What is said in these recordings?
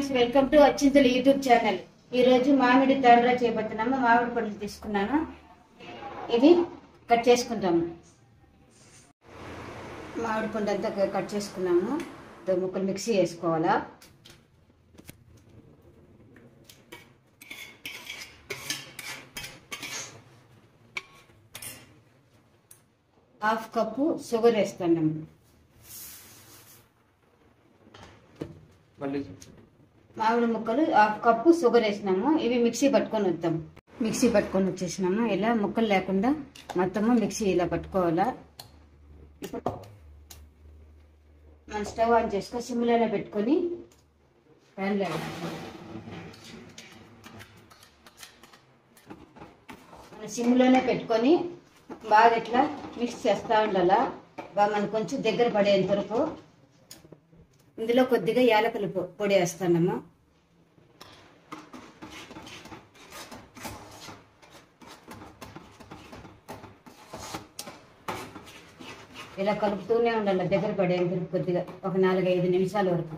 Friends, welcome to Achchintalu YouTube channel. ఈరోజు మామిడి తాండ్రా చేయబోతున్నాము. మామిడి పండ్లు తీసుకున్నాను, ఇవి కట్ చేసుకుంటాము. మామిడి పండు అంతా కట్ చేసుకున్నాము. ముక్కలు మిక్సీ వేసుకోవాలా. హాఫ్ కప్పు షుగర్ వేస్తున్నాము. మామిడి ముక్కలు హాఫ్ కప్పు షుగర్ వేసినాము. ఇవి మిక్సీ పట్టుకొని వద్దాం. మిక్సీ పట్టుకొని వచ్చేసినాము. ఇలా ముక్కలు లేకుండా మొత్తము మిక్సీ ఇలా పట్టుకోవాలా. ఇప్పుడు మన స్టవ్ ఆన్ చేసుకొని సిమ్లోనే పెట్టుకొని ప్యాన్లో మన సిమ్లోనే పెట్టుకొని బాగా ఇట్లా మిక్స్ చేస్తూ ఉండాలా. బాగా మనకు కొంచెం దగ్గర పడేంత వరకు. ఇందులో కొద్దిగా యాలకుల పొడి వేస్తున్నాము. ఇలా కలుపుతూనే ఉండాలి దగ్గర పడేంత కొద్దిగా, ఒక 4-5 నిమిషాల వరకు.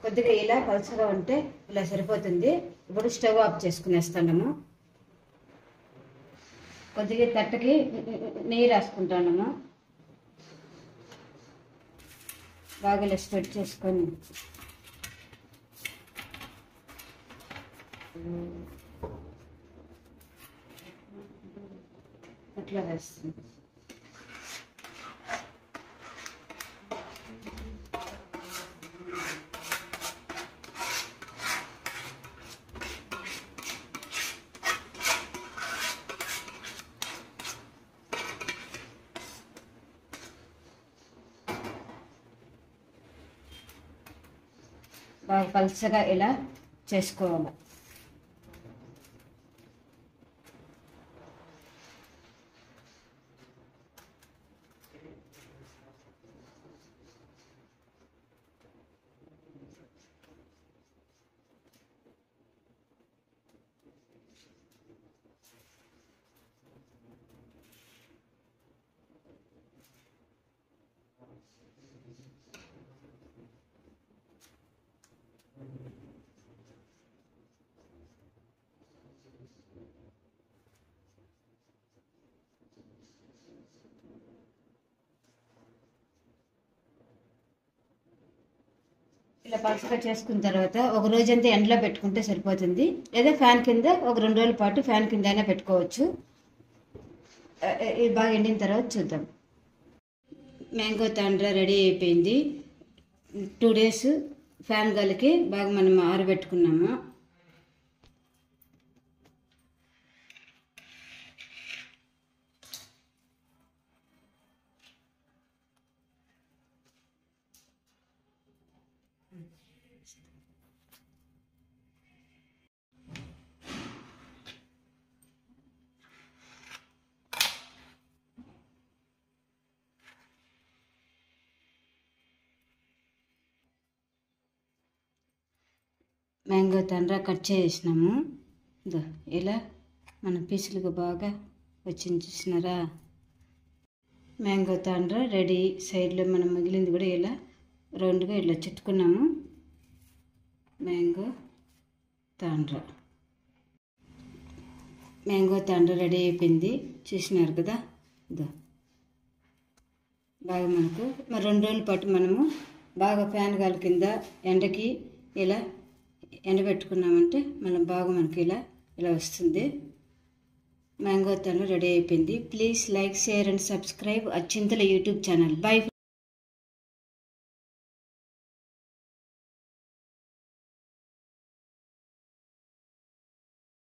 కొద్దిగా ఇలా పలుచగా ఉంటే ఇలా సరిపోతుంది. ఇప్పుడు స్టవ్ ఆఫ్ చేసుకునేస్తున్నాము. కొద్దిగా తట్టకి నెయ్యి రాసుకుంటున్నాము. బాగా ఇలా స్ప్రెడ్ చేసుకొని అట్లా వేస్తుంది. బాగా పలుచగా ఇలా చేసుకోవాలి. ఇలా పలుచగా చేసుకున్న తర్వాత ఒక రోజంతా ఎండలో పెట్టుకుంటే సరిపోతుంది. లేదా ఫ్యాన్ కింద ఒక 2 రోజుల పాటు ఫ్యాన్ కింద అయినా పెట్టుకోవచ్చు. ఇది బాగా ఎండిన తర్వాత చూద్దాం. మ్యాంగో తాండ్రా రెడీ అయిపోయింది. 2 డేస్ ఫ్యాన్ గాలికి బాగా మనం ఆరబెట్టుకున్నాము. మ్యాంగో తాండ్రా కట్ చేసినాము. ఇలా మన పీసులుగా బాగా వచ్చింది, చూసినారా? మ్యాంగో తాండ్రా రెడీ. సైడ్లో మనం మిగిలింది కూడా ఇలా రౌండ్గా ఇలా చుట్టుకున్నాము. మ్యాంగో తాండ్రా రెడీ అయిపోయింది, చూసినారు కదా. బాగా మనకు మరి 2 రోజుల పాటు మనము బాగా ఫ్యాన్ గాలి కింద ఎండకి ఇలా ఎండబెట్టుకున్నామంటే మనం బాగా మనకి ఇలా వస్తుంది. మ్యాంగో తాండ్రా రెడీ అయిపోయింది. Please like, share and subscribe Achchintala YouTube channel. By.